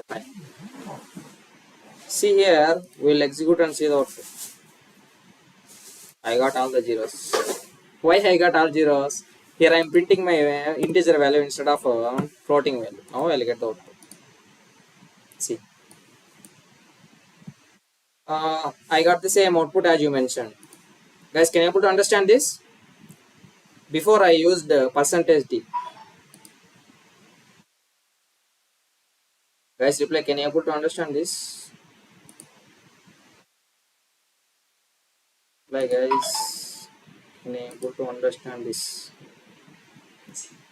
Fine. See here, we'll execute and see the output. I got all the zeros. Why I got all zeros? Here I am printing my integer value instead of floating value. Now I'll get the output. See. I got the same output as you mentioned. Guys, can you able to understand this? Before I used percentage D. Guys, reply, can you able to understand this? Like guys, can you able to understand this?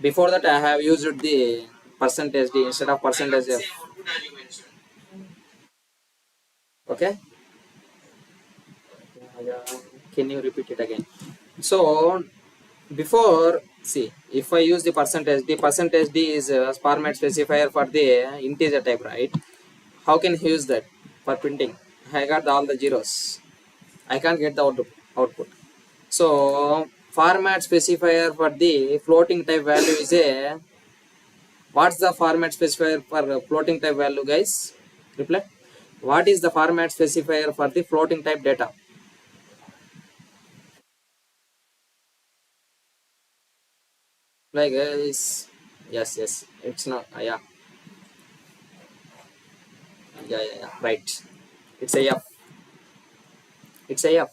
Before that I have used the percentage D instead of percentage F. Okay? Can you repeat it again? So before, see, if I use the percentage D is a format specifier for the integer type, right? How can I use that for printing? I got all the zeros. I can't get the output. So format specifier for the floating type value is a, what's the format specifier for floating type value, guys? Reply. What is the format specifier for the floating type data? Like guys, yes, it's not, yeah, right. It's a F. It's a F.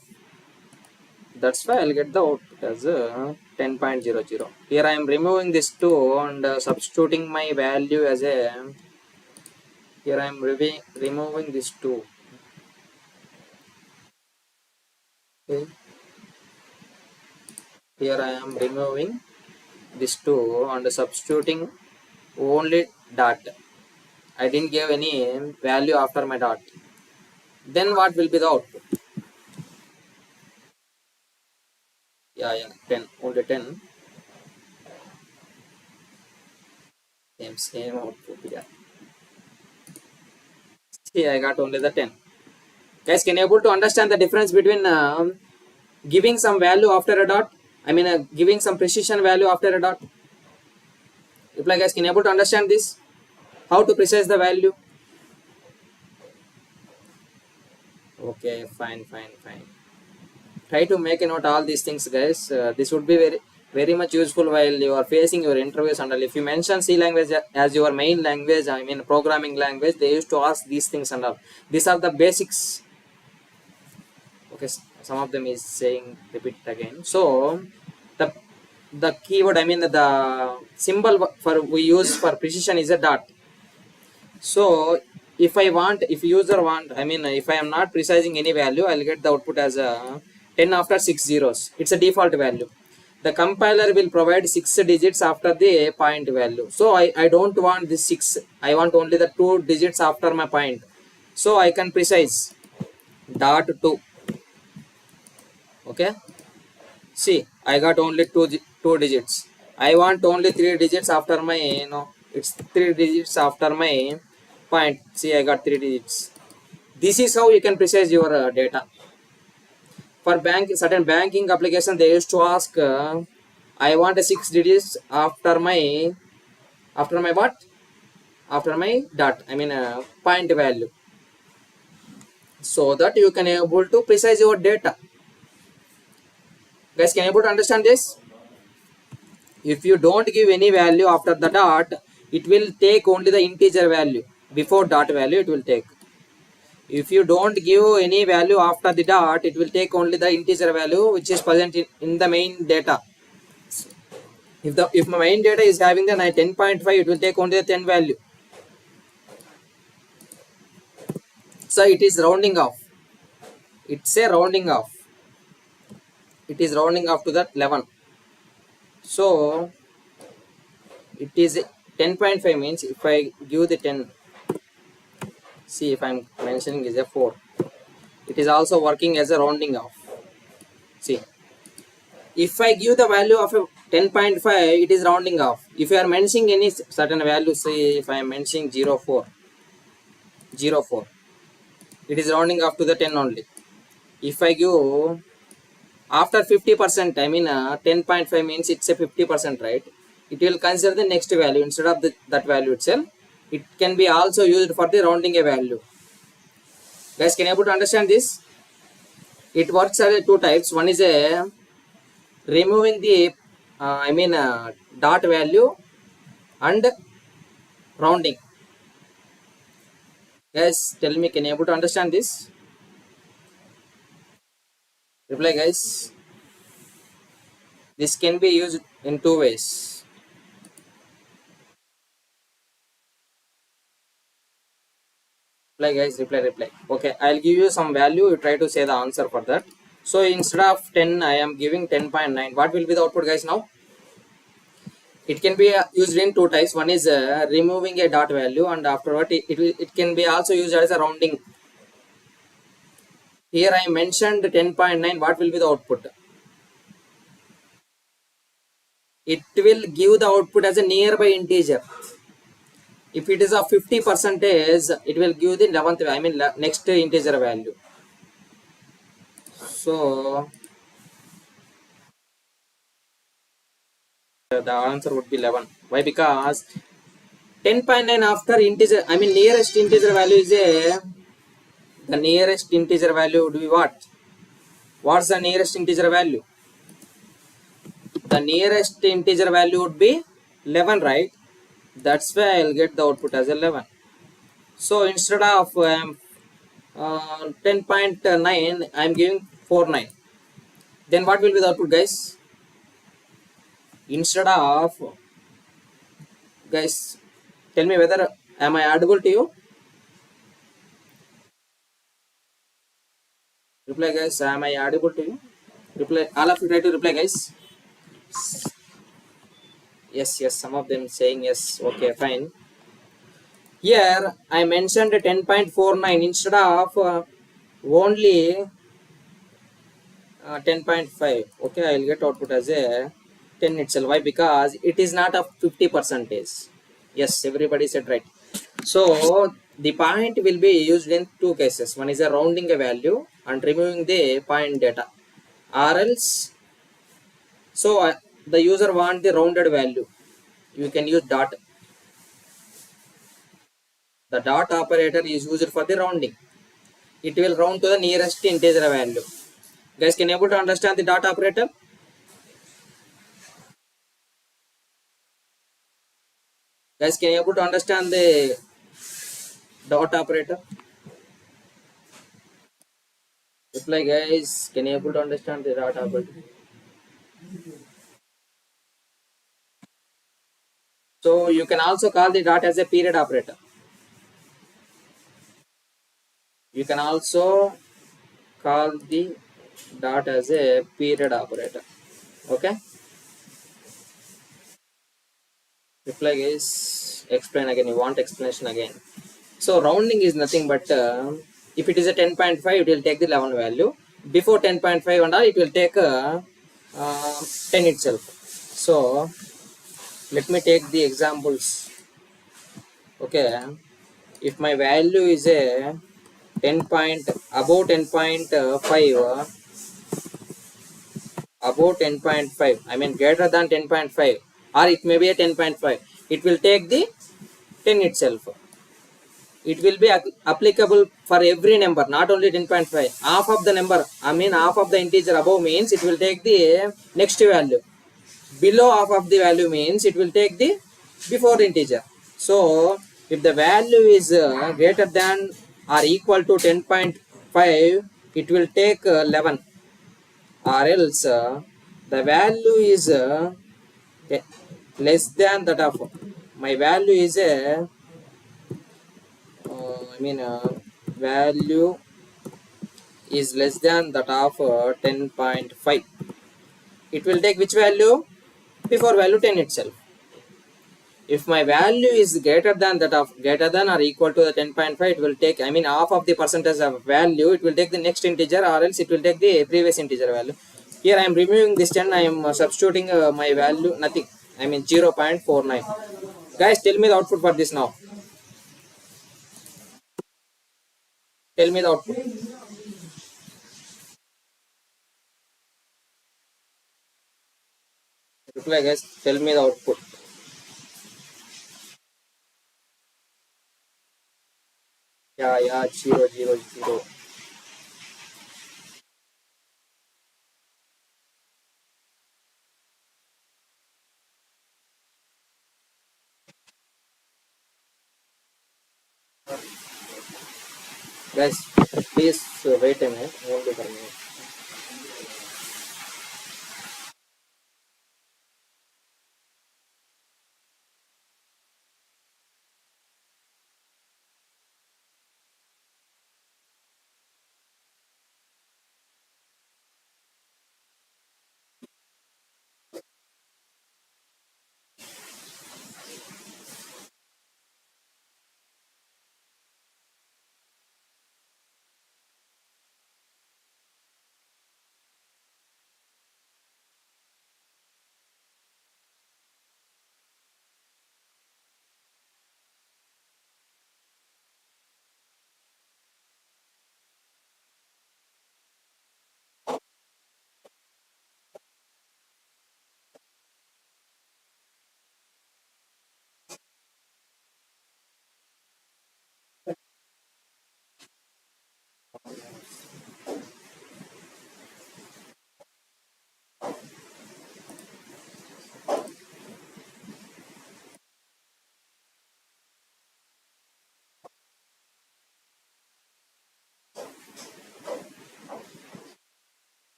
That's why I'll get the output as 10.00. Here I am removing this 2 and substituting my value as a, here I am removing this 2. Okay. Here I am removing this 2 and substituting only dot. I didn't give any value after my dot. Then what will be the output? Yeah, 10, only 10. Same output, yeah. See, I got only the 10. Guys, can you able to understand the difference between giving some value after a dot? I mean, giving some precision value after a dot. Reply, guys, can you able to understand this? How to precise the value? Okay, fine. Try to make a note all these things, guys. This would be very much useful while you are facing your interviews. And if you mention C language as your main language, I mean programming language, they used to ask these things and all. These are the basics. Okay, some of them is saying repeat it again. So the keyword, I mean the symbol for we use for precision is a dot. So if user want, I mean if I am not precising any value, I'll get the output as a 10 after 6 zeros. It's a default value. The compiler will provide 6 digits after the point value. So I don't want this 6. I want only the 2 digits after my point. So I can precise dot 2. Okay. See, I got only two digits. I want only 3 digits after my, it's 3 digits after my point. See, I got 3 digits. This is how you can precise your data. For certain banking application, they used to ask, I want a 6 digits after my what? After my dot, I mean point value. So that you can able to precise your data. Guys, can you able to understand this? If you don't give any value after the dot, it will take only the integer value. Before dot value, it will take. If you don't give any value after the dot, it will take only the integer value which is present in the main data. If my main data is having the 10.5, it will take only the 10 value. So it is rounding off. It's a rounding off. It is rounding off to that 11. So it is 10.5 means if I give the 10, see if I'm mentioning is a 4, it is also working as a rounding off. See, if I give the value of a 10.5, it is rounding off. If you are mentioning any certain value, say if I am mentioning 04, it is rounding off to the 10 only. If I give after 50%, I mean 10.5 means it's a 50%, right? It will consider the next value instead of that value itself. it can be also used for the rounding a value. Guys, can you able to understand this? It works as two types. One is a removing the dot value and rounding. Guys, tell me, can you able to understand this? Reply, guys. This can be used in two ways. Reply, guys. Reply. Okay, I'll give you some value. You try to say the answer for that. So instead of 10, I am giving 10.9. What will be the output, guys, now? It can be used in two types. One is removing a dot value, and afterward it can be also used as a rounding. Here I mentioned 10.9. What will be the output? It will give the output as a nearby integer. If it is of 50 percentage, it will give the 11th, next integer value. So the answer would be 11. Why? Because 10.9 after integer, nearest integer value is the nearest integer value would be what? What's the nearest integer value? The nearest integer value would be 11, right? That's why I'll get the output as 11. So instead of 10.9, I'm giving 49. Then what will be the output, guys? Instead of, guys, tell me whether am I audible to you? Reply, guys. Am I audible to you? Reply. All of you try to reply, guys. Yes. Some of them saying yes. Okay, fine. Here I mentioned 10.49 instead of only 10.5. Okay, I'll get output as a 10 itself. Why? Because it is not a 50 percentage. Yes, everybody said right. So the point will be used in two cases. One is a rounding a value and removing the point data, or else, so the user want the rounded value, you can use dot. The dot operator is used for the rounding. It will round to the nearest integer value. Guys, can you able to understand the dot operator? Guys, can you able to understand the dot operator? Reply, guys. Can you able to understand the dot operator? So you can also call the dot as a period operator. You can also call the dot as a period operator. Okay. Reply, guys. Explain again. You want explanation again? So rounding is nothing but if it is a 10.5, it will take the 11 value. Before 10.5 and all, it will take 10 itself. So let me take the examples. Okay, if my value is a 10 point above 10.5, above 10.5, greater than 10.5, or it may be a 10.5, it will take the 10 itself. It will be applicable for every number, not only 10.5. Half of the number, half of the integer above means it will take the next value. Below half of the value means it will take the before integer. So if the value is greater than or equal to 10.5, it will take 11, or else the value is less than that of my value is a value is less than that of 10.5. It will take which value? Before value 10 itself. If my value is greater than that of greater than or equal to the 10.5, it will take half of the percentage of value. It will take the next integer, or else it will take the previous integer value. Here I am removing this 10. I am substituting my value nothing. 0.49. Guys, tell me the output for this now. Tell me the output. Reply, guys. Tell me the output. Yeah, 0, 0, 0. Guys, please wait a minute. Hold it a minute.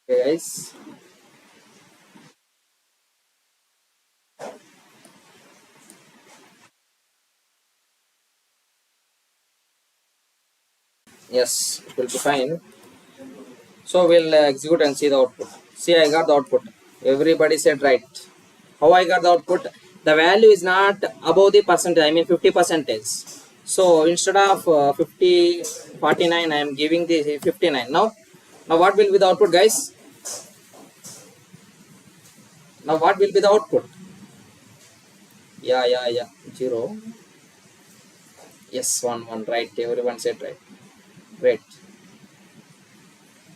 Okay, guys. Yes, it will be fine. So we'll execute and see the output. See, I got the output. Everybody said right. How I got the output? The value is not above the percentage. I mean 50 percentage. So instead of 50, 49, I am giving the 59. Now what will be the output, guys? Now what will be the output? Yeah. 0. Yes, 1. Right. Everyone said right. Great.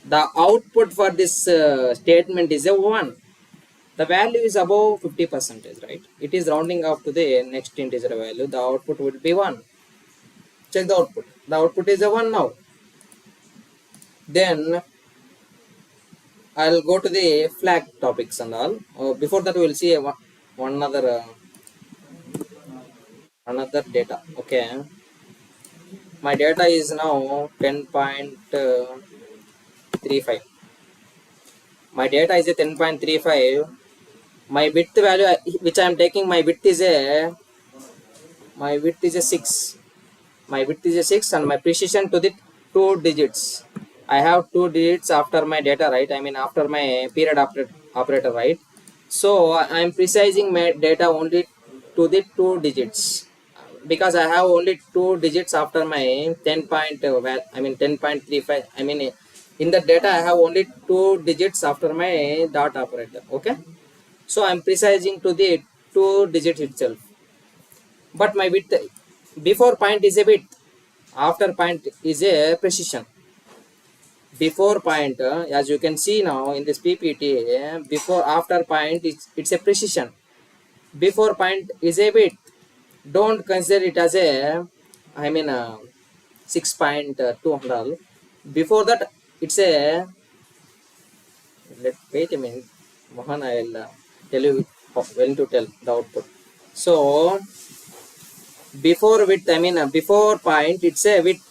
The output for this statement is a 1. The value is above 50 percentage, right? It is rounding up to the next integer value. The output would be 1. Check the output. The output is a 1 now. Then I'll go to the flag topics and all. Before that, we'll see one another data. Okay, my data is now 10.35. My data is a 10.35. My width value, which I am taking, my width is a 6. My width is a 6 and my precision to the 2 digits. I have 2 digits after my data, right? I mean after my period operator, right? So I am precising my data only to the 2 digits because I have only 2 digits after my 10 point I mean 10.35. I mean in the data I have only 2 digits after my dot operator. Okay, so I am precising to the 2 digits itself. But my width before point is a width, after point is a precision. Before point, as you can see now in this PPT, before after point it's a precision. Before point is a width. Don't consider it as a, I mean 6.2 and all. Before that it's a, wait a minute, Mohan, I'll tell you when to tell the output. So before width, I mean before point it's a width,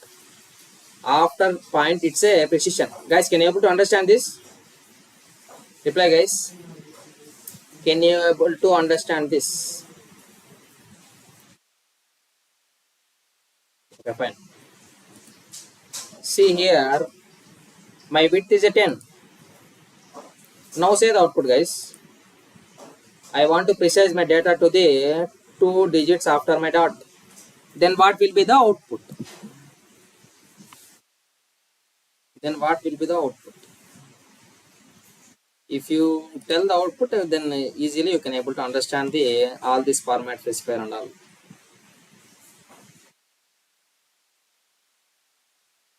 after point it's a precision. Guys, can you able to understand this? Reply, guys. Can you able to understand this? Okay, fine. See here, my width is a 10. Now say the output, guys. I want to precise my data to the 2 digits after my dot. Then what will be the output? Then what will be the output? If you tell the output, then easily you can able to understand the all this format specifier and all.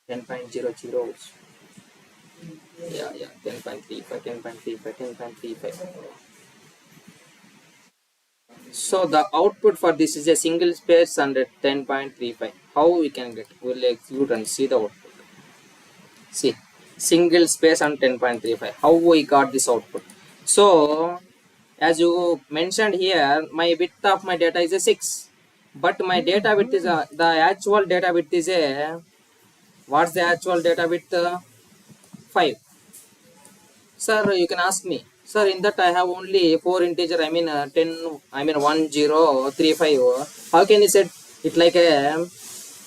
10.00. Yeah, 10.35, 10.35, 10.35. So the output for this is a single space and 10.35. How we can get? We'll execute and see the output. See, single space and 10.35. How we got this output? So as you mentioned here, my width of my data is a 6, but my data width is the actual data width is a, what's the actual data width? 5. Sir, you can ask me, sir, in that I have only 4 integer, I mean 10, I mean 1035. How can you set it like a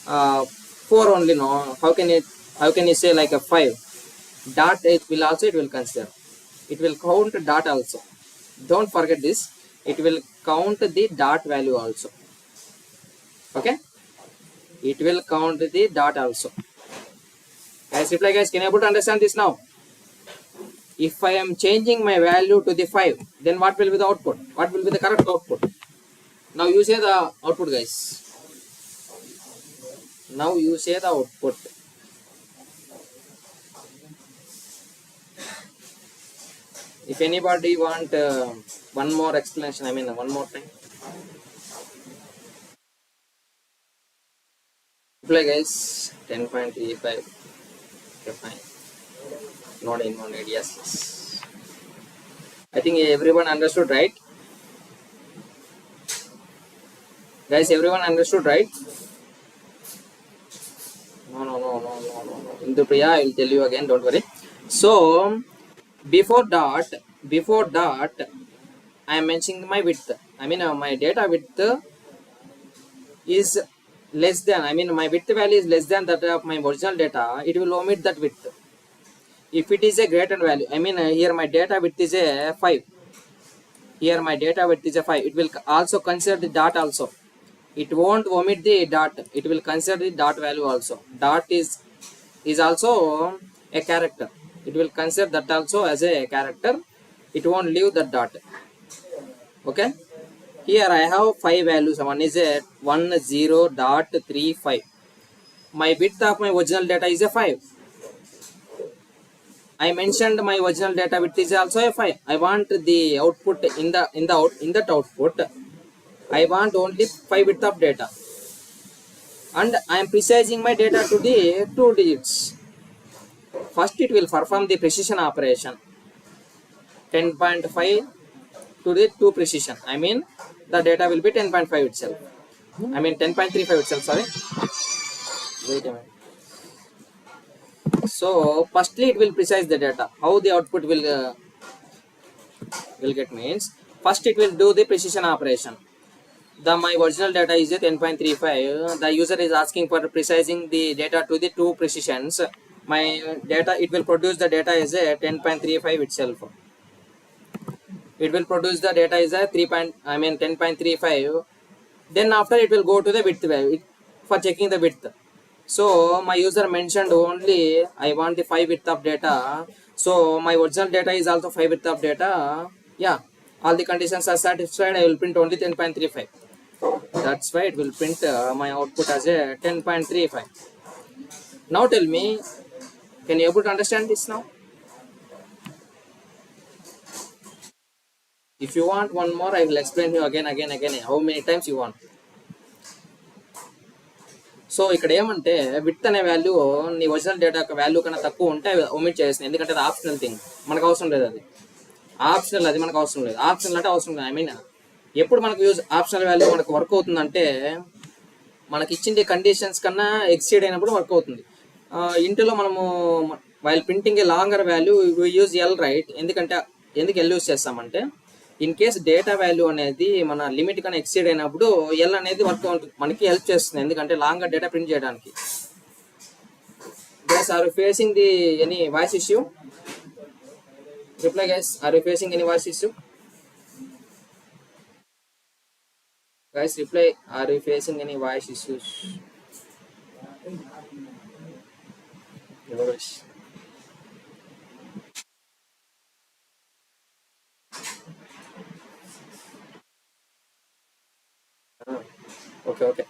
4 only? No, how can you say like a 5? Dot it will also, it will consider, it will count dot also. Don't forget this, it will count the dot value also. Okay, it will count the dot also. Guys, reply guys, can you able to understand this now? If I am changing my value to the 5, then what will be the output? What will be the correct output? Now you say the output, guys. Now you say the output. If anybody want one more explanation, I mean one more time. Reply guys, 10.35. Okay, fine. Not in one ideas. I think everyone understood, right? Guys, everyone understood, right? No. Indupriya, I will tell you again, don't worry. So, before dot, I am mentioning my width. I mean, my data width is less than, I mean, my width value is less than that of my original data. It will omit that width. If it is a greater value, I mean, here my data width is a 5. Here my data width is a 5. It will also consider the dot also. It won't omit the dot. It will consider the dot value also. Dot is also a character. It will consider that also as a character. It won't leave the dot. Okay. Here I have 5 values. One is a 10.35. My width of my original data is a 5. I mentioned my original data width is also a 5. I want the output in that output. I want only 5 width of data, and I am precising my data to the 2 digits. First, it will perform the precision operation 10.5 to the 2 precision. I mean, the data will be 10.5 itself. I mean 10.35 itself. Sorry. Wait a minute. So, firstly, it will precise the data. How the output will get means, first it will do the precision operation. My original data is a 10.35. The user is asking for precising the data to the 2 precisions. My data, it will produce the data as a 10.35 itself. It will produce the data is a 10.35. Then after it will go to the width value for checking the width. So my user mentioned only I want the 5 width of data. So my original data is also 5 width of data. Yeah, all the conditions are satisfied. I will print only 10.35. That's why it will print my output as a 10.35. Now tell me, can you able to understand this now? If you want one more, I will explain you again. How many times you want? So ఇక్కడ ఏమంటే with అనే value నీ original data యొక్క value కన్నా తక్కువ ఉంటే omit చేస్తుంది, ఎందుకంటే అది ఆప్షనల్ థింగ్, మనకు అవసరం లేదు. అది ఆప్షనల్, అది మనకు అవసరం లేదు. ఆప్షనల్ అంటే అవసరం లేదు. ఐ మీన్ ఎప్పుడు మనకు యూజ్ ఆప్షనల్ వాల్యూ మనకు వర్క్ అవుతుందంటే మనకి ఇచ్చిన కండిషన్స్ కన్నా ఎక్సీడ్ అయినప్పుడు వర్క్ అవుతుంది. ఇంటిలో మనము వైల్ ప్రింటింగ్ ఏ longer value use L, right? ఎందుకు ఎల్ యూజ్ చేస్తామంటే ఇన్ కేస్ డేటా వాల్యూ అనేది మన లిమిట్ కన్నా ఎక్సీడ్ అయినప్పుడు ఎల్ అనేది వర్క్ మనకి హెల్ప్ చేస్తుంది, ఎందుకంటే లాంగర్ డేటా ప్రింట్ చేయడానికి. Guys, are you facing the any voice issue? Reply guys, are you facing any voice issue? Guys, reply, are you facing any voice issues? Yes. Okay.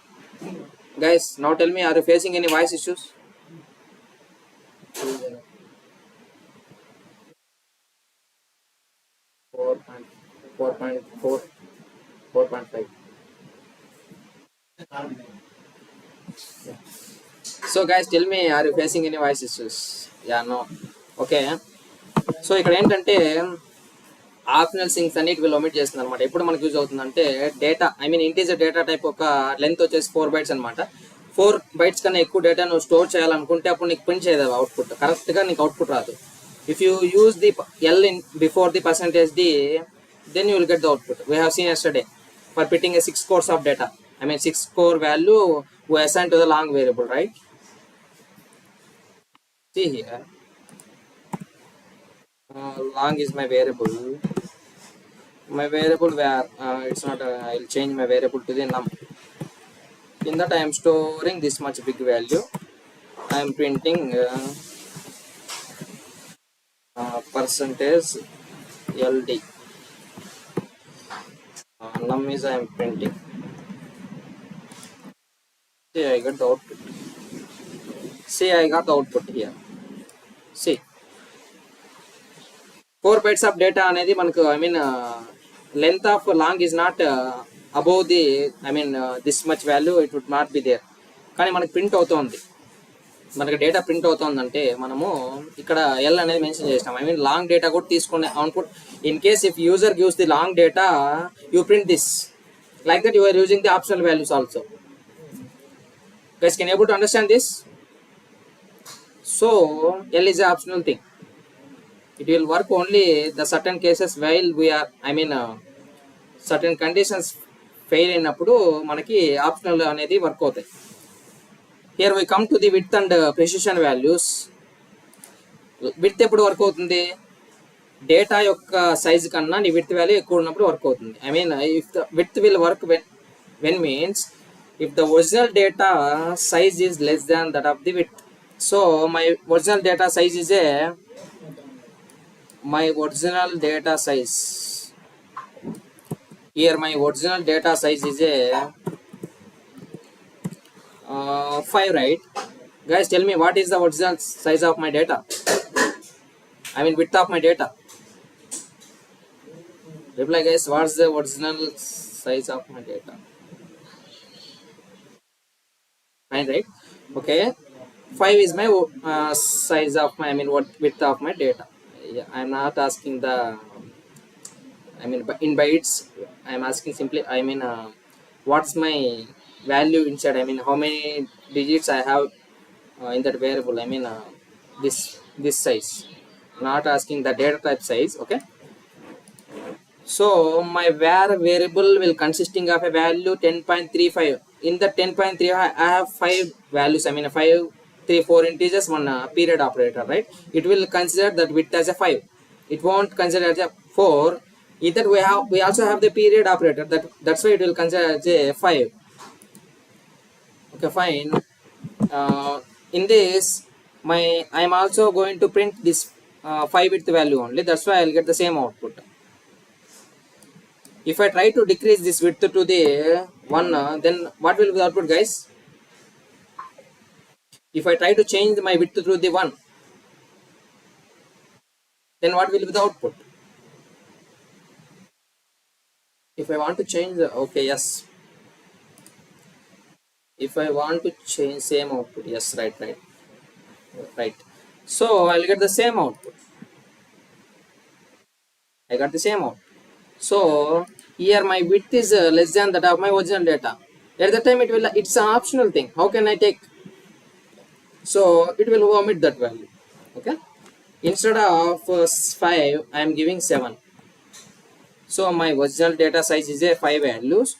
Guys, now tell me, are you facing any voice issues? 4.4. 4.5. So guys, tell me, are you facing any voice issues? Yeah, no. Okay. So ఇక్కడ ఏంటంటే optional sings అని it will omit చేస్తుంది అనమాట. ఎప్పుడు మనకు use అవుతుందంటే data, I mean integer data type ఒక length వచ్చేసి 4 bytes అనమాట. 4 bytes కన్నా ఎక్కువ డేటా నువ్వు స్టోర్ చేయాలనుకుంటే అప్పుడు నీకు ప్రింట్ చేయదు అవుట్పుట్, కరెక్ట్గా నీకు అవుట్పుట్ రాదు. If you use the L in before the percentage d, then you will get the output. We have seen yesterday for putting a 6 cores of data, I mean 6 core value we assign to the long variable, right? See here, long is my variable where it's not I'll change my variable to the num. In that I am storing this much big value. I am printing percentage ld. Num is I am printing. See, I got the output. See, I got the output here. See, 4 bytes of data అనేది మనకు, I mean length of long is not above the, I mean this much value it would not be there. కానీ మనకు print అవుతుంది, మనకి data print అవుతుందంటే మనము ఇక్కడ L అనేది మెన్షన్ చేస్తాం. ఐ మీన్ లాంగ్ డేటా కూడా తీసుకునే output. In case if user gives the long data, you print this like that. You are using the optional values also. Guys, can you able to understand this? So L is an optional thing. It will work only the certain cases while we are, I mean certain conditions fail అయినప్పుడు మనకి optional అనేది work అవుతాయి. Here we come to the width and precision values. Width ఎప్పుడు work అవుతుంది? Data యొక్క size కన్నా నీ width value ఎక్కువ ఉన్నప్పుడు వర్క్ అవుతుంది. I mean if the width will work when means if the original data size is less than that of the width. So my original data size is a here my original data size is a 5, right? Guys, tell me, what is the original size of my data? I mean width of my data. Reply guys, what's the original size of my data? Fine, right? Okay, 5 is my size of my, I mean what width of my data. Yeah, I'm not asking the, I mean in bytes, I'm asking simply, I mean what's my value inside, I mean how many digits I have in that variable. I mean this size, not asking the data type size. Okay, so my var variable will consisting of a value 10.35. In the 10.35 I have 5 values, I mean 5 3 4 integers, one period operator, right? It will consider that width as a 5, it won't consider as a 4. Either we also have the period operator, that's why it will consider as a 5. Okay, fine. In this I am also going to print this 5 width value only, that's why I'll get the same output. If I try to decrease this width to the 1, then what will be the output, guys? If I try to change my width to the 1, then what will be the output? If I want to change the, okay, yes, if I want to change same output, yes, right. So I'll get the same output. I got the same output. So here my width is less than that of my original data. At the time it's an optional thing. How can I take? So it will omit that value. Okay, instead of 5 I am giving 7. So my original data size is a 5 values.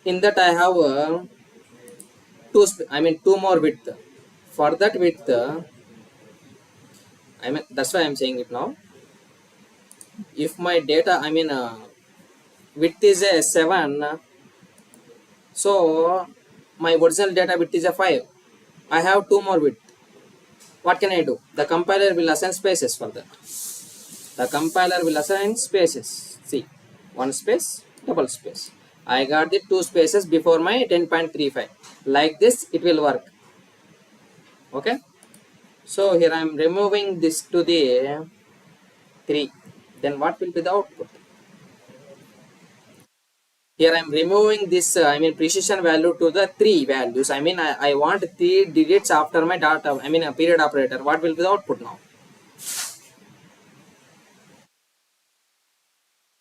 In that I have two more width. For that width, I mean that's why I'm saying it now. If my data, I mean width is a 7, so my original data width is a 5. I have 2 more width. What can I do? The compiler will assign spaces for that. The compiler will assign spaces. See, 1 space, double space. I got the 2 spaces before my 10.35. Like this it will work. Okay, so here I am removing this to the 3. Then what will be the output? here I'm removing this precision value to the 3 values. I want 3 digits after my data, a period operator. What will be the output now?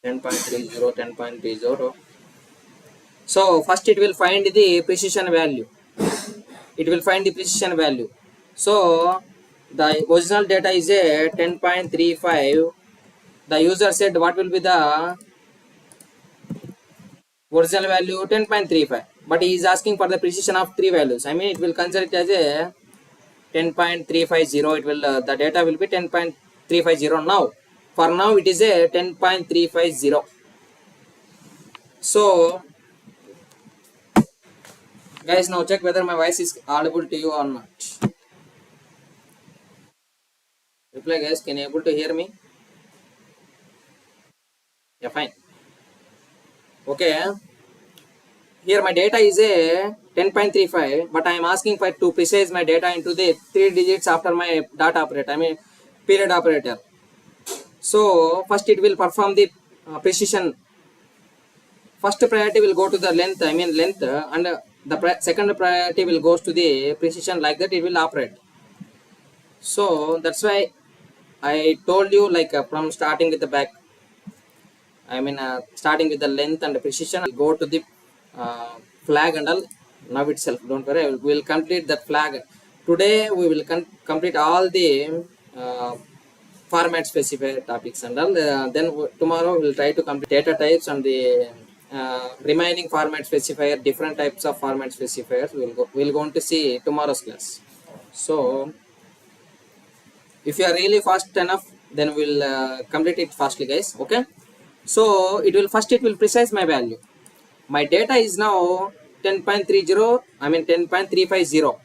10.30, 10.30. So first it will find the precision value. It will find the precision value. So the original data is a 10.35. The user said what will be the original value? 10.35, but he is asking for the precision of 3 values. It will consider it as a 10.350. It will the data will be 10.350 now. For now it is a 10.350. So guys, now check whether my voice is audible to you or not. Reply guys, can you able to hear me? Yeah, fine. Okay, here my data is a 10.35, but I am asking for to precise my data into the 3 digits after my data operator, period operator. So first it will perform the precision. First priority will go to the length, length, and the second priority will goes to the precision. Like that it will operate. So that's why I told you, like from starting with the back, starting with the length and the precision, I'll go to the flag and all now itself. Don't worry, we will complete that flag. Today we will complete all the format specified topics and all. Then tomorrow we will try to complete data types and the remaining format specifier, different types of format specifiers. We'll going to see tomorrow's class. So if you are really fast enough, then we'll complete it fastly, guys. Okay. So it will precise my value. My data is now 10.30, 10.350.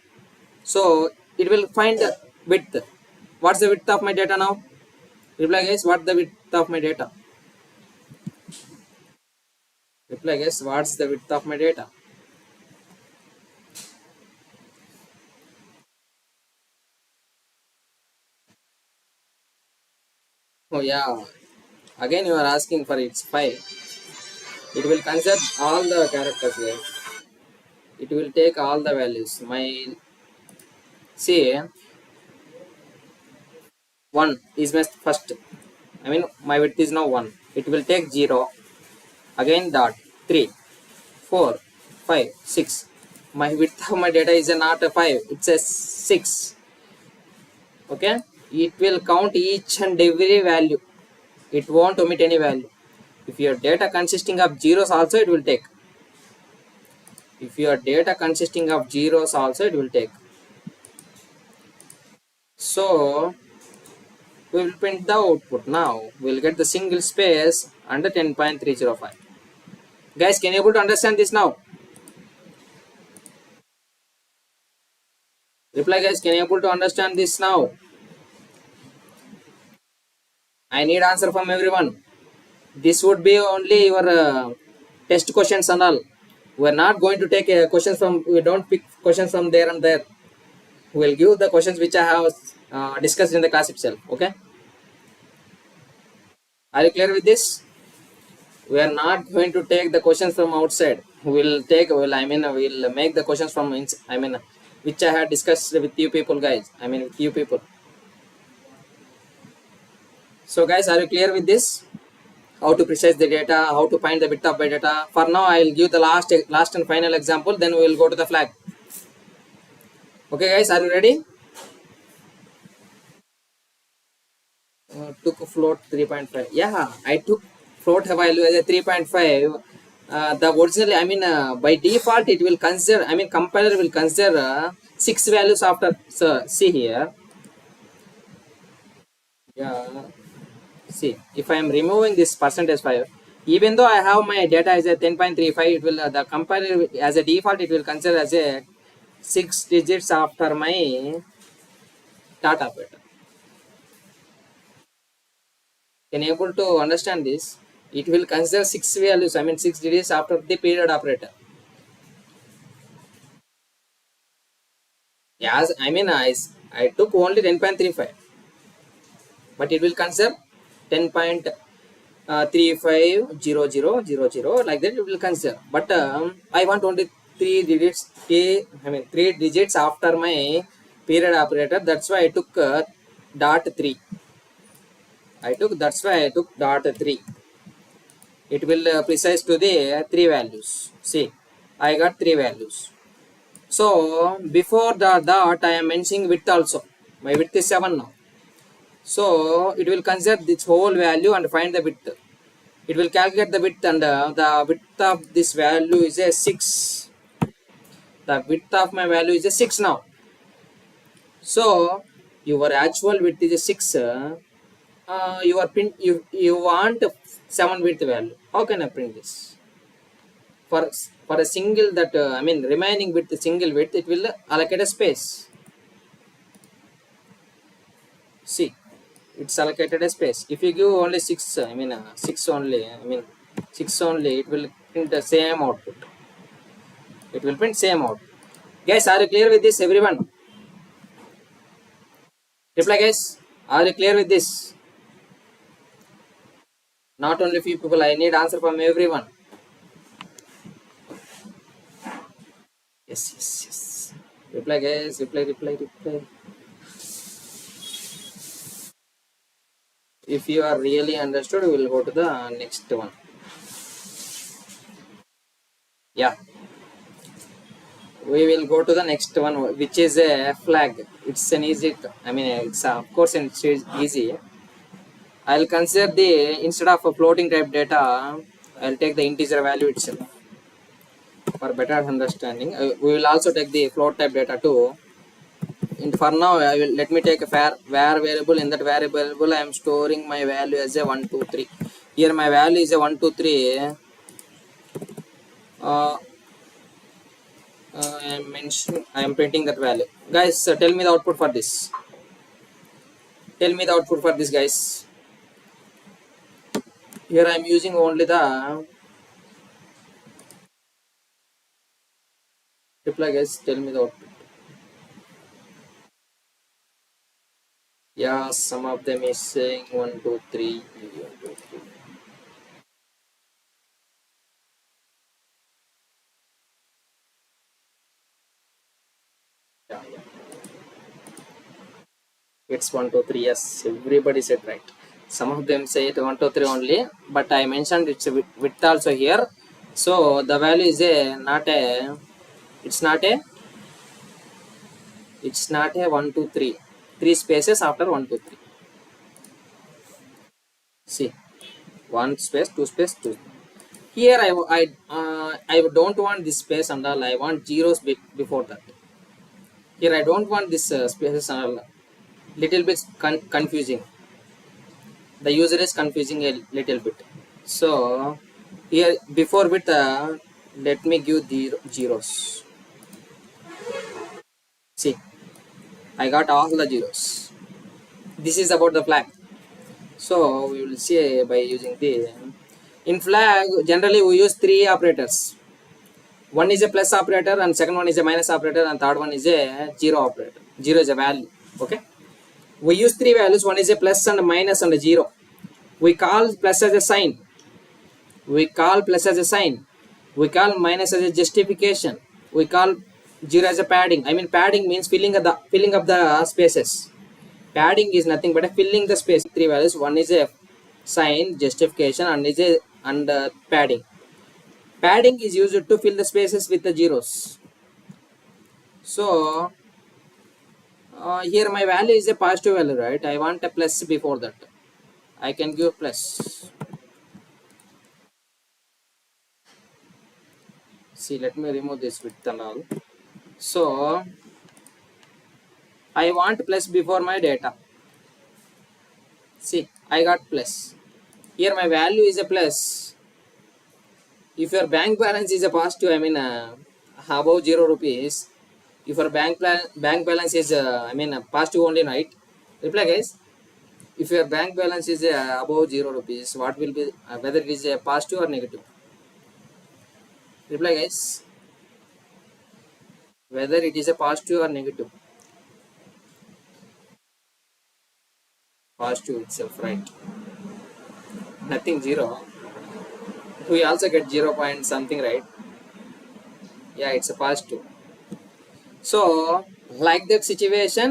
So it will find the width. What's the width of my data now? Reply guys, what's the width of my data? Reply guys, what's the width of my data? Oh yeah, again you are asking for its 5. It will consider all the characters here. It will take all the values. See, 1 is my first. My width is now 1. It will take 0. Again dot 3, 4, 5, 6. My width of my data is not a 5. It's a 6. Okay. It will count each and every value. It won't omit any value. If your data consisting of zeros also, it will take. If your data consisting of zeros also, it will take. So we will print the output. Now we will get the single space under 10.305. Guys, can you able to understand this now? Reply guys, can you able to understand this now? I need answer from everyone. This would be only your test questions and all. We are not going to take questions from, we don't pick questions from there and there. We will give the questions which I have discussed in the class itself. Okay. Are you clear with this? We are not going to take the questions from outside. We'll make the questions from which I had discussed with you people, guys. With you people. So guys, are you clear with this? How to precise the data, how to find the bit of my data. For now, I will give the last and final example. Then we will go to the flag. Okay, guys, are you ready? Took a float 3.5. Yeah, I took float value as a 3.5. The originally, by default, it will consider. Compiler will consider 6 values after. So see here. Yeah. See, if I am removing this percentage 5, even though I have my data as a 10.35, it will the compiler as a default it will consider as a 6 digits after my data operator. Can you able to understand this? It will consider 6 values, 6 digits after the period operator. Yes, I took only 10.35, but it will consider 10.35 350000 like that you will consider, but I want only three digits, three digits after my period operator. That's why I took dot 3. That's why I took dot 3. It will precise to the three values. See, I got three values. So before the dot I am mentioning width also. My width is 7 now. So it will consider this whole value and find the width. It will calculate the width, and the width of this value is a 6. The width of my value is a 6 now. So your actual width is a 6. Your print, you want 7 width value. How can I print this? For a single that remaining width, single width, it will allocate a space. See, it's allocated a space. If you give only 6, 6 only, 6 only, it will print the same output. It will print same output. Guys, are you clear with this, everyone? Reply, guys. Are you clear with this? Not only few people, I need answer from everyone. Yes, yes, yes. Reply, guys. Reply. If you are really understood, we will go to the next one. Yeah, we will go to the next one, which is a flag. It's an easy, it's of course it's easy. I'll consider the, instead of a floating type data, I'll take the integer value itself for better understanding. We will also take the float type data too. And for now, I will, let me take a var variable. In that variable, I am storing my value as a 1 2 3. Here my value is a 1 2 3. I am printing that value. Guys, tell me the output for this. Tell me the output for this, guys. Here I am using only the reply, guys. Tell me the output. Yeah, some of them is saying 1 2 3. 1 2 3. Yeah. It's 1 2 3. Yes, everybody said right. Some of them say it 1 2 3 only, but I mentioned it's a width also here. So the value is a not a. It's not a. It's not a 1 2 3. 3 spaces after 1 2 3. See, 1 space, 2 space, 2. Here I don't want this space and all. I want zeros before that. Here I don't want this spaces and all. Little bit confusing. The user is confusing a little bit. So here before with let me give the zeros. See, I got all the zeros. This is about the flag. So we will see by using the, in flag generally we use three operators. One is a plus operator, and second one is a minus operator, and third one is a zero operator. Zero is a value. Okay. We use three values. One is a plus and a minus and a zero. We call plus as a sign. We call plus as a sign. We call minus as a justification. We call zero as a padding. Padding means filling up the spaces. Padding is nothing but a filling the space. Three values. One is a sign, justification, and padding. Padding is used to fill the spaces with the zeros. So here my value is a positive value, right? I want a plus before that. I can give plus. See, let me remove this width and all. So I want plus before my data. See, I got plus. Here my value is a plus. If your bank balance is a positive, above 0 rupees. If your bank balance is positive only, right? Reply, guys. If your bank balance is above 0 rupees, what will be whether it is a positive or negative? Reply, guys. Whether it is a positive or negative. Positive itself, right? Nothing, zero. We also get 0 point something, right? Yeah, it's a positive. So, like that situation,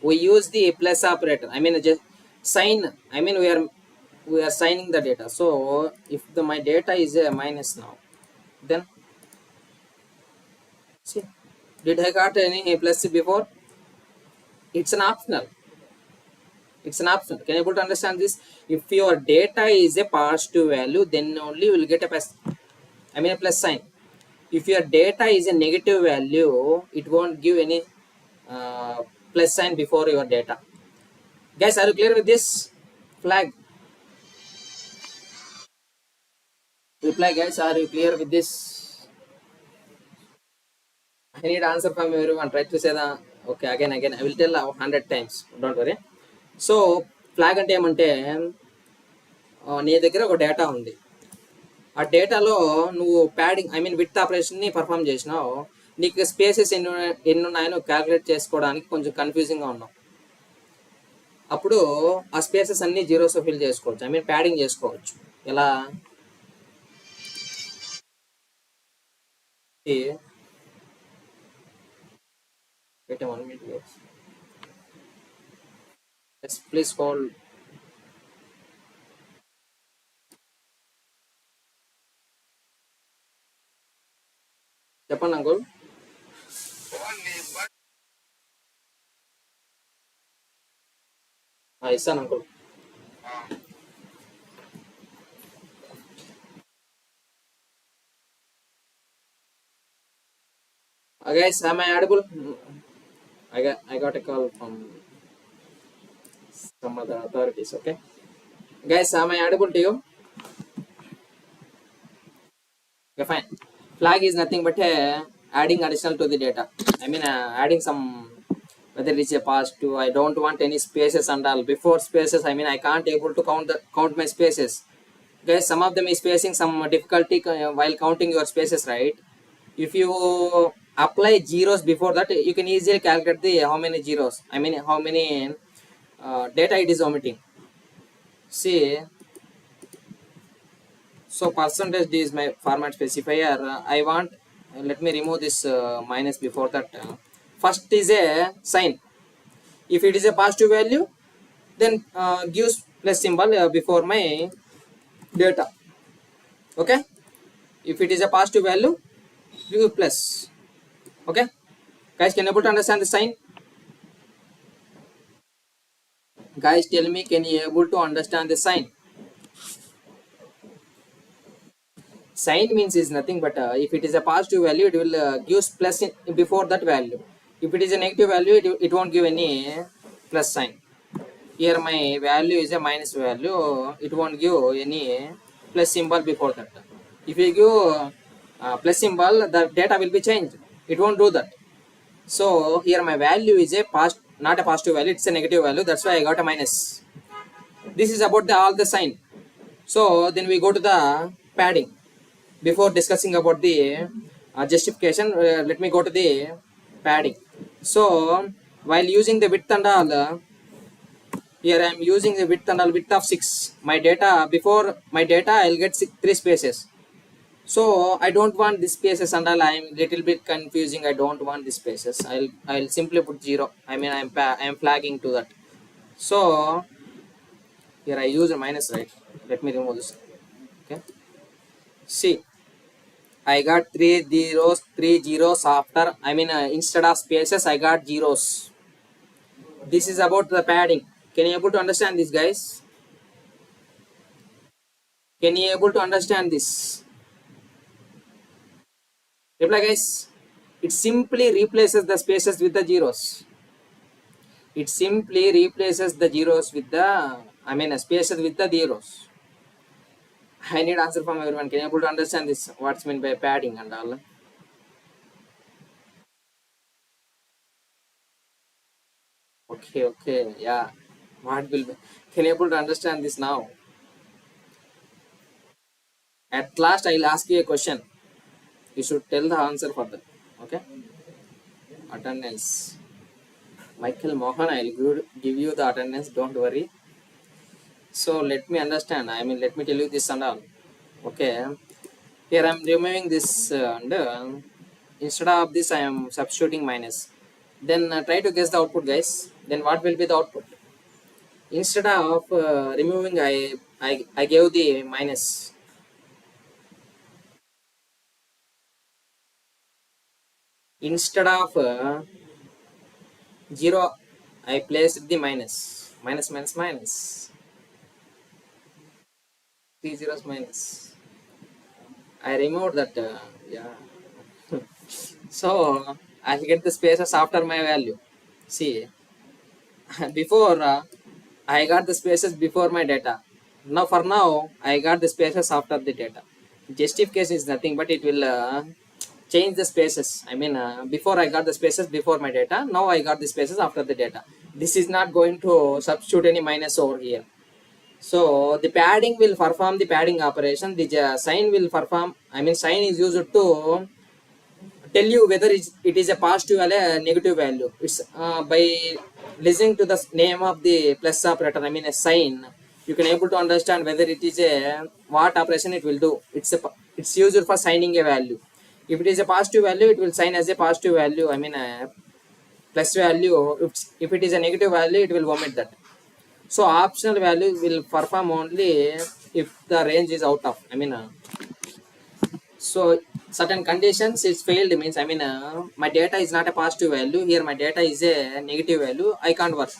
we use the plus operator. I mean, just sign. I mean, we are signing the data. So, if the my data is a minus now, then see, did I got any plus before? It's an optional. It's an option. Can you able to understand this? If your data is a positive value, then only you will get a plus. I mean, a plus sign. If your data is a negative value, it won't give any uh, plus sign before your data. Guys, are you clear with this flag? Reply, guys, are you clear with this? I need answer from everyone. Try to say the okay again. I will tell 100 times. Don't worry. So flag అంటే ఏమంటే నీ దగ్గర ఒక data ఉంది. ఆ డేటాలో నువ్వు padding I mean width ఆపరేషన్ని పర్ఫామ్ చేసినావు. నీకు స్పేసెస్ ఎన్ని ఉన్నాయో నువ్వు క్యాలిక్యులేట్ చేసుకోవడానికి కొంచెం కన్ఫ్యూజింగ్గా ఉన్నావు. అప్పుడు ఆ స్పేసెస్ అన్ని జీరోస్ ఫిల్ చేసుకోవచ్చు. ఐ మీన్ ప్యాడింగ్ చేసుకోవచ్చు. ఎలా? Wait a 1 minute, guys. Yes, please hold. చెప్పండి అంకుల్. ఇస్తాను uncle. Guys, am I audible? I got a call from some other authorities. Okay, guys, am I audible to you? Okay, fine. Flag is nothing but adding additional to the data. I mean, adding some, whether it's a positive. I don't want any spaces and all. Before spaces, I mean, I can't able to count my spaces. Guys, some of them is facing some difficulty while counting your spaces, right? If you apply zeros before that, you can easily calculate the how many zeros. I mean, how many data it is omitting. See, so percentage d is my format specifier. I want let me remove this minus before that. First is a sign. If it is a positive value, then gives plus symbol before my data. Okay, if it is a positive value, give plus. Okay, guys, can you able to understand the sign? Guys, tell me, can you able to understand the sign? Sign means is nothing but if it is a positive value, it will give plus before that value. If it is a negative value, it won't give any plus sign. Here my value is a minus value, it won't give any plus symbol before that. If you give plus symbol, the data will be changed. It won't do that. So here my value is a not a positive value, it's a negative value. That's why I got a minus. This is about all the sign. So then we go to the padding. Before discussing about the justification, let me go to the padding. So while using the width and all, here I am using the width and all, width of 6. My data, before my data, I'll get 3 spaces. So I don't want these spaces and all. I'm little bit confusing. I don't want these spaces. I'll simply put 0. I mean, I'm flagging to that. So here I use a minus, right? Let me remove this. Okay. See, I got 3 zeros after. I mean, instead of spaces, I got zeros. This is about the padding. Can you able to understand this, guys? Can you able to understand this? Reply, guys. It simply replaces the spaces with the zeros. It simply replaces the zeros with the, I mean, spaces with the zeros. I need answer from everyone. Can you able to understand this? What's meant by padding and all? Okay, yeah. What will be? Can you able to understand this now? At last, I'll ask you a question. You should tell the answer for that. Okay? Attendance. Michael Mohan, I'll give you the attendance. Don't worry. So let me understand, I mean let me tell you this and all. Okay, here I'm removing this and instead of this I am substituting minus. Then try to guess the output, guys. Then what will be the output? Instead of removing, I gave the minus. Instead of 0, I placed the minus. Minus, minus, minus. 3 zeros minus. I removed that. Yeah. So I'll get the spaces after my value. See, before I got the spaces before my data. Now for now, I got the spaces after the data. Justification is nothing but it will change the spaces. I mean, before I got the spaces before my data. Now I got the spaces after the data. This is not going to substitute any minus over here. So the padding will perform the padding operation. The sign will perform. I mean, sign is used to tell you whether it is a positive value or a negative value. It's by listening to the name of the plus operator, I mean a sign, you can able to understand whether it is a what operation it will do. It's used for signing a value. If it is a positive value, it will sign as a positive value, I mean a plus value. If it is a negative value, it will omit that. So optional value will perform only if the range is out of, I mean so certain conditions is failed means, I mean my data is not a positive value, here my data is a negative value, I can't work.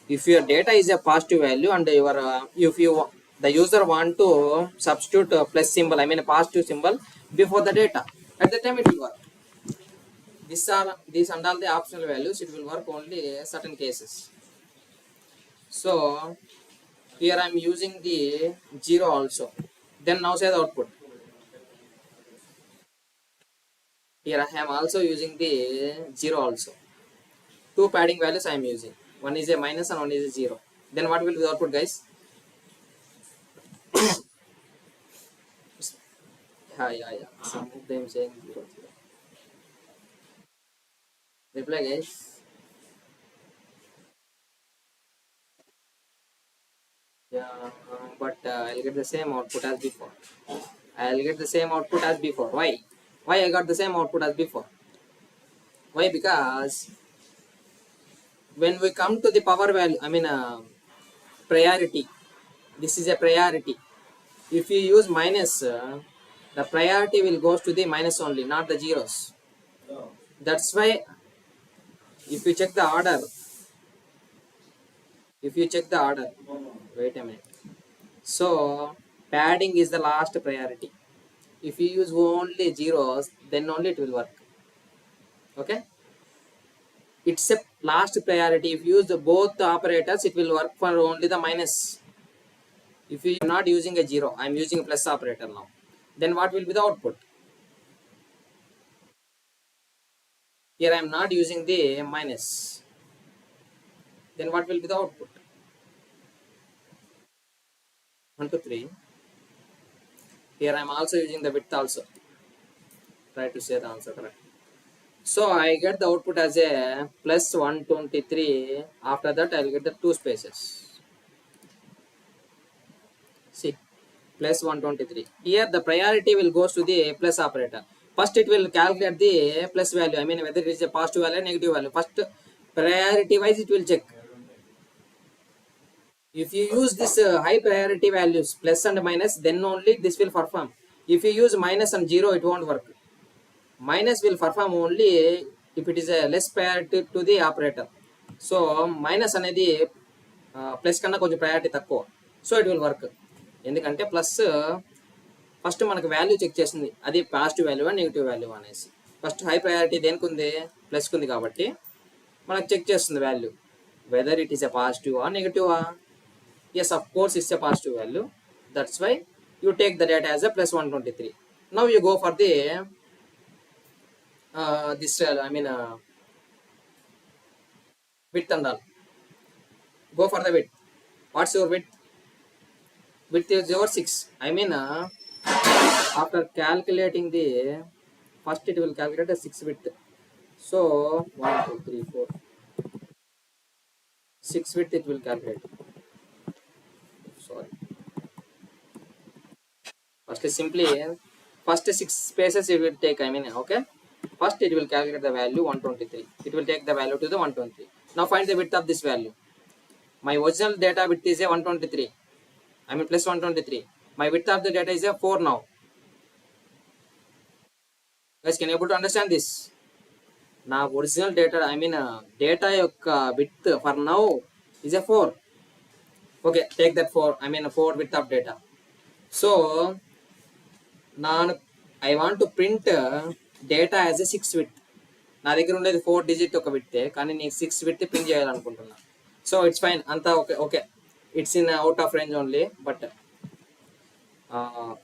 If your data is a positive value and your if you the user want to substitute a plus symbol, I mean a positive symbol before the data, at the time it will work. These and all the optional values, it will work only certain cases. So here I am using the 0 also. Then now say the output. Here I am also using the 0 also. Two padding values I am using. One is a minus and one is a 0. Then what will be the output, guys? Yeah. Some of them saying 0, 0. Reply, guys. Yeah, but I'll get the same output as before. I'll get the same output as before. Why? Why I got the same output as before? Why? Because when we come to the power value, I mean priority. This is a priority. If you use minus, the priority will goes to the minus only, not the zeros. That's why if you check the order, if you check the order, wait a minute. So padding is the last priority. If you use only zeros, then only it will work. Okay? It's a last priority. If you use both the operators, it will work for only the minus. If you are not using a zero, I'm using a plus operator now. Then what will be the output? Here I am not using the minus. Then what will be the output? 1 to 3. Here I am also using the width also. Try to say the answer correct. So I get the output as a plus 123. After that I will get the two spaces. See, plus 123. Here the priority will goes to the plus operator. First it will calculate the plus value. I mean whether it is a positive value or negative value. First priority wise it will check. If you use this high priority values plus and minus, then only this will perform. If you use minus and 0, it won't work. Minus will perform only if it is a less priority to the operator. So minus అనేది plus కన్నా కొంచెం priority తక్కువ, so it will work. ఎందుకంటే plus first మనకు value check చేస్తుంది, అది positive value negative value అనేసి. First high priority దేనికి ఉంది, ప్లస్కి ఉంది కాబట్టి మనకు చెక్ చేస్తుంది value whether it is a positive ఆ నెగిటివ్ ఆ. Yes, of course it's a positive value. That's why you take the data as a plus 123. Now you go for the this I mean width and all. Go for the width. What's your width? Width is your 6. I mean after calculating the first, it will calculate a 6 width. So 1 2 3 4 6 width it will calculate. So First is simply first 6 spaces it will take, I mean, okay. First it will calculate the value 123. It will take the value to the 123. Now find the width of this value. My original data width is a 123. I mean plus 123. My width of the data is a 4 now. Guys, can you able to understand this? నా original data, I mean data యొక్క width for now is a 4. Okay, take that 4, I mean 4 width of data. So I want to print data as a 6 width. నా దగ్గర ఉండేది 4 digit ఒక with, కానీ నేను 6 width print చేయాలనుకుంటున్నా. So it's fine, అంతా okay. Okay, it's in out of range only, but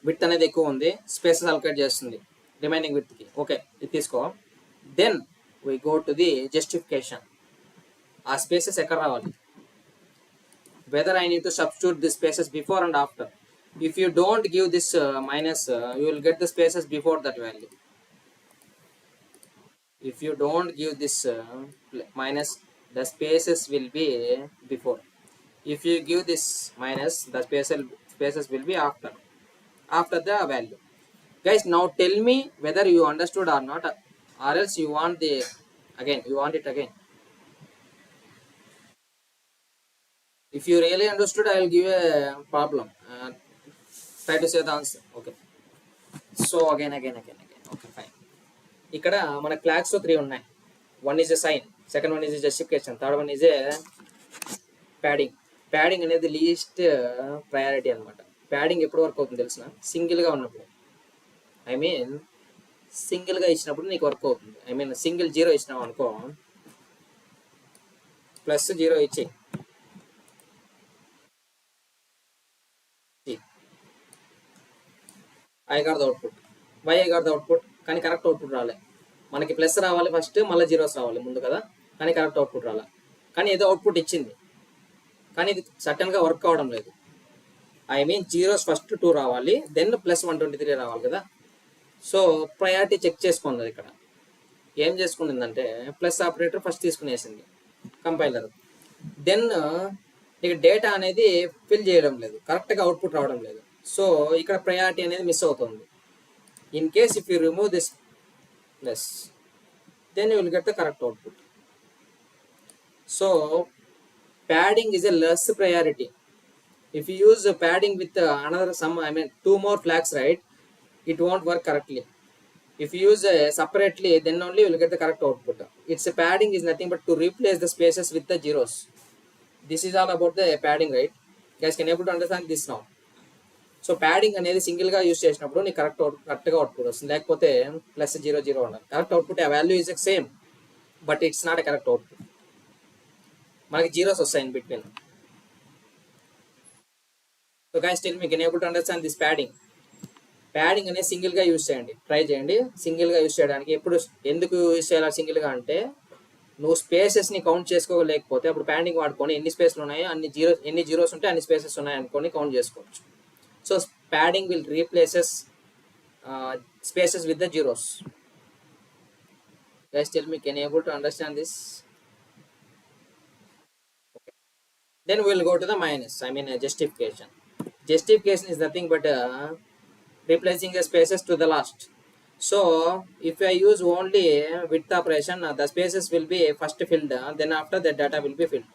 width అనేది ఎక్కువ ఉంది, స్పేసెస్ అలొకేట్ చేస్తుంది రిమైనింగ్ విత్కి. ఓకే, ఇది తీసుకో. Then we go to the justification. ఆ స్పేసెస్ ఎక్కడ రావాలి? whether I need to substitute the spaces before and after. If you don't give this minus, you will get the spaces before that value. If you don't give this minus, the spaces will be before. If you give this minus, the spaces will be after the value. Guys, now tell me whether you understood or not, or else you want the you want it again. If you really understood, I will give a problem. Try to say the answer. Okay. So again. Okay, fine. ఇక్కడ మన clocks 3 ఉన్నాయి. One is a sign, second one is a justification, third one is a padding. Padding అనేది least priority అనమాట. Padding ఎప్పుడు work అవుతుంది తెలిసిన? సింగిల్గా ఉన్నప్పుడు. ఐ మీన్ సింగిల్గా ఇచ్చినప్పుడు నీకు వర్క్ అవుతుంది. ఐ మీన్ సింగిల్ 0 ఇచ్చినావు అనుకో, ప్లస్ 0 ఇచ్చి I got the output, why I got the output, కానీ కరెక్ట్ అవుట్పుట్ రాలే. మనకి ప్లస్ రావాలి ఫస్ట్, మళ్ళీ జీరోస్ రావాలి ముందు కదా, కానీ కరెక్ట్ అవుట్పుట్ రాలే. కానీ ఏదో అవుట్పుట్ ఇచ్చింది, కానీ ఇది సడన్గా వర్క్ అవడం లేదు. ఐ మీన్ జీరోస్ ఫస్ట్ 2 రావాలి, దెన్ ప్లస్ 123 రావాలి కదా. సో ప్రయారిటీ చెక్ చేసుకుంది ఇక్కడ. ఏం చేసుకుంటుందంటే ప్లస్ ఆపరేటర్ ఫస్ట్ తీసుకునేసింది కంపైలర్. దెన్ ఇక డేటా అనేది ఫిల్ చేయడం లేదు, కరెక్ట్గా అవుట్పుట్ రావడం లేదు. సో ఇక్కడ ప్రయారిటీ అనేది మిస్ అవుతుంది. In case if you remove this plus, then you will get the correct output. So padding is a less priority. If you use padding with another some, I mean 2 more flags, right, it won't work correctly. If you use separately, then only you will get the correct output. Its padding is nothing but to replace the spaces with the zeros. This is all about the padding, right? Guys, can you able to understand this now? So padding అనేది సింగిల్గా use చేసినప్పుడు నీకు కరెక్ట్గా output వస్తుంది, లేకపోతే plus 0 0 ఉండాలి. Correct output ఆ value is same, but it's not a correct output. మనకి జీరోస్ వస్తాయి in between. So guys tell me, can you able to understand this padding? Padding అనేది సింగిల్గా యూజ్ చేయండి, ట్రై చేయండి. సింగిల్గా యూజ్ చేయడానికి ఎప్పుడు ఎందుకు యూజ్ చేయాలి సింగిల్గా అంటే, నువ్వు స్పేసెస్ని కౌంట్ చేసుకోలేకపోతే అప్పుడు ప్యాడింగ్ వాడుకొని ఎన్ని స్పేస్లు ఉన్నాయో ఎన్ని జీరోస్ ఉంటే అన్ని స్పేసెస్ ఉన్నాయి అనుకొని కౌంట్ చేసుకోవచ్చు. So padding will replaces spaces with the zeros. Guys, tell me, can you able to understand this? Okay. Then we will go to the minus, I mean justification. Justification is nothing but replacing the spaces to the last. So if I use only width operation, the spaces will be first filled, then after the data will be filled.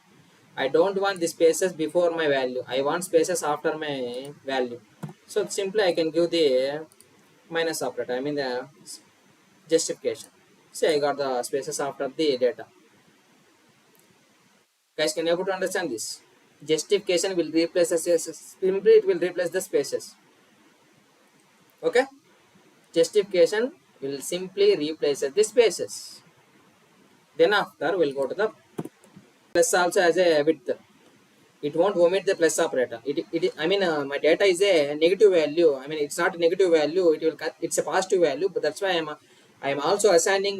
I don't want the spaces before my value, I want spaces after my value. So simply I can give the minus operator, I mean the justification. Say I got the spaces after the data. Guys, can you able to understand this? Justification will replace the spaces, simply it will replace the spaces. Okay, justification will simply replace the spaces. Then after we'll go to the plus also as a width. It won't omit the plus operator. I mean my data is a negative value, I mean it's not a negative value, it's a positive value, but that's why I am also assigning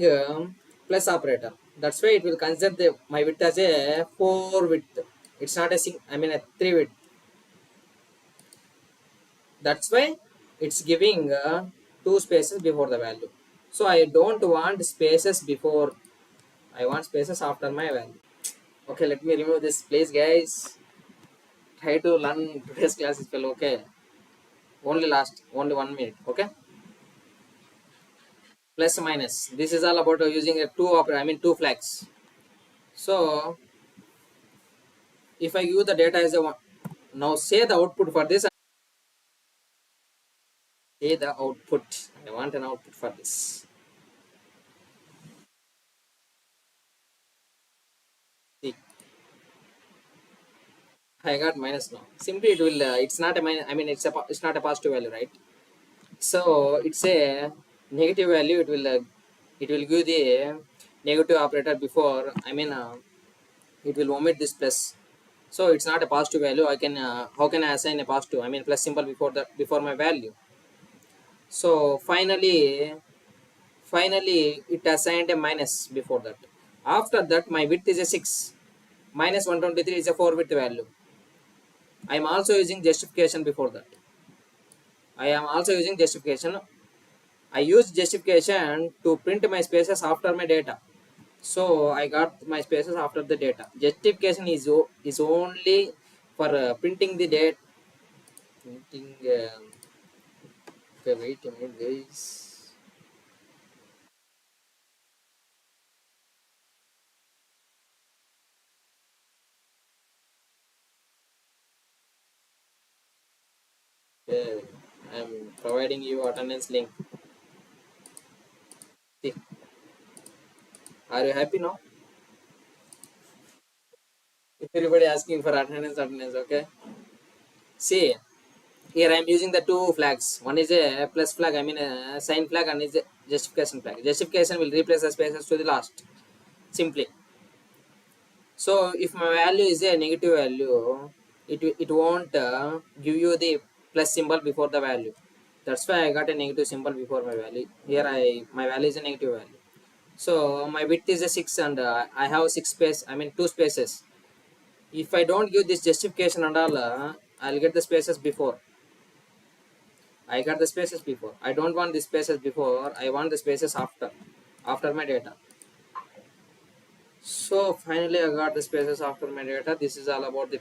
plus operator. That's why it will consider my width as a 4 width, it's not a I mean a 3 width. That's why it's giving 2 spaces before the value. So I don't want spaces before, I want spaces after my value. Okay, let me remove this, please guys. Try to learn today's class is well. Okay, only last only 1 minute. Okay, plus minus, this is all about using a two flags. So if I use the data as a one, now say the output for this, say the output, I want an output for this. See, I got minus now. Simply it will it's not a minus, I mean it's not a positive value, right? So it's a negative value. It will give the negative operator before, I mean it will omit this plus. So it's not a positive value. I can how can I assign a positive, I mean plus symbol before that, before my value. So finally it assigned a minus before that. After that my width is a 6, minus 123 is a 4 width value. I am also using justification before that. I am also using justification. I use justification to print my spaces after my data. So I got my spaces after the data. Justification is only for printing the date. Printing. Okay, wait a minute, guys. Okay, I'm providing you attendance link. See, are you happy now? Everybody asking for attendance. Okay. See, here I am using the two flags. One is a plus flag, I mean a sign flag, and is a justification flag. Justification will replace the spaces to the last. Simply. So if my value is a negative value, it won't give you the plus symbol before the value. That's why I got a negative symbol before my value. Here my value is a negative value. So my width is a 6 and I have 6 space, I mean 2 spaces. If I don't give this justification and all, I'll get the spaces before. I got the spaces before. I don't want the spaces before. I want the spaces after my data. So finally I got the spaces after my data. This is all about the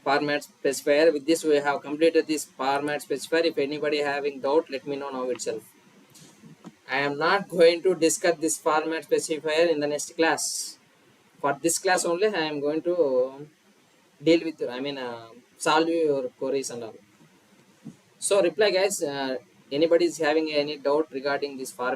format specifier. With this we have completed this format specifier. If anybody having doubt, let me know now itself. I am not going to discuss this format specifier in the next class. For this class only I am going to deal with, I mean solve your queries and all. So reply guys, anybody is having any doubt regarding this format.